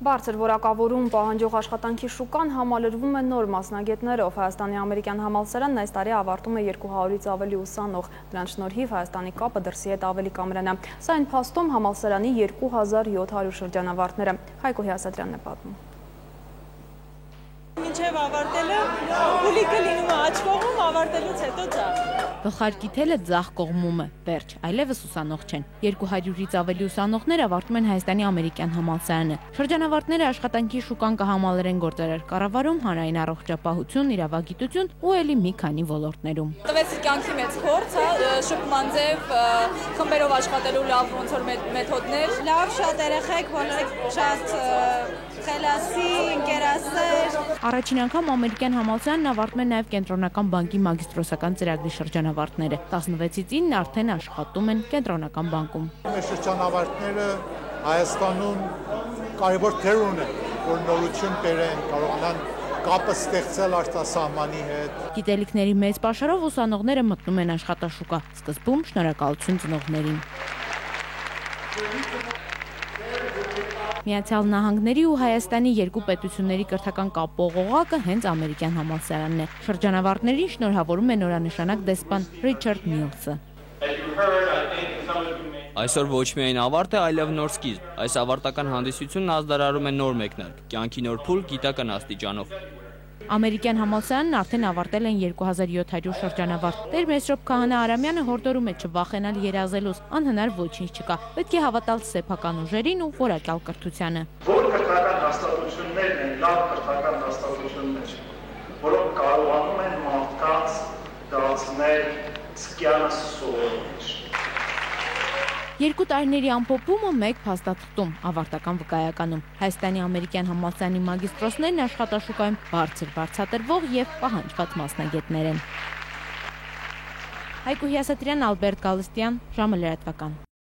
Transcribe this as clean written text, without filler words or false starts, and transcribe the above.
Բարձր որակավորում պահանջող աշխատանքի շուկան համալրվում է նոր մասնագետներով։ Հայաստանի ամերիկյան համալսարանն այս տարի ավարտում է 200-ից ավելի ուսանող։ Դրանց շնորհիվ Հայաստանի կապը դրսի հետ ավելի կամրան է։ Սա այն փաստում համալսարանի 2700 շրջանավարտները։ Հայկո Հյասատրյանն է պատմում։ Մինչև ավարտելը փուլիկը լինում է աջ կողմում, ավարտելուց հետո ձախ։ Գլխարկի թելը ձախ կողմում է, վերջ, այլևս ուսանող չեն։ 200-ից ավելի ուսանողներ ավարտում են Հայաստանի ամերիկյան համալսարանը։ Շրջանավարտները աշխատանքի շուկան կհամալրեն գործարար կառավարում, հանրային առողջապահություն, իրավագիտություն ու ելի մի քանի ոլորտներում։ Տվեցի կյանքի մեծ փորձ, շփման ձև, խմբերով աշխատելու լավ ոնց որ մեթոդներ։ Լավ, շատ երեխեք, բոլորը շատ խելացի, ընկերասեր։ Առաջին անգամ ամերիկյան համալսարանն ավարտում է նաև կենտրոնական բանկի մագիստրոսական ծրագրի շրջանավարտները։ 16-ից 9 արդեն աշխատում են կենտրոնական բանկում։ Մեր շրջանավարտները Հայաստանում կարևոր դեր ունեն, որ նորություն բերեն, կարողանան կապը ստեղծել արտասահմանի հետ։ Գիտելիքների մեծ պաշարով ուսանողները մտնում են աշխատաշուկա։ Սկզբում շնորհակալություն ծնողներին։ Միացյալ Նահանգների ու Հայաստանի երկու պետությունների կրթական կապող օղակը հենց ամերիկյան համալսարանն է։ Շրջանավարտներին շնորհավորում է նորանշանակ դեսպան Ռիչարդ Միլսը։ Այսօր ոչ միայն ավարտ է, այլև նոր սկիզբ։ Այս ավարտական հանդիսությունն ազդարարում է նոր մեկնարկ, կյանքի նոր փուլ գիտական աստիճանով։ Ամերիկյան համալսարանն արդեն ավարտել են 2700 շրջանավարտ։ Տեր Մեսրոպ Քահանա Արամյանը հորդորում է չվախենալ երազելուց, անհնար ոչինչ չկա։ Պետք է հավատալ սեփական ուժերին ու որակյալ կրթությանը։ Որ կրթական հաստատություններն են, լավ կրթական հաստատություններ, որոնք կարողանում են մարդկանց դարձնել սկյանը սովորիչ։ 2 տարիների ամփոփումը մեկ փաստաթղթում, ավարտական վկայականում։ Հայաստանի ամերիկյան համալսարանի մագիստրոսներն աշխատաշուկայում բարձրատրվող եւ պահանջված մասնագետներ են։ Հայկո Հյասատրյան, Ալբերտ Գալստյան, ժամը լրատվական։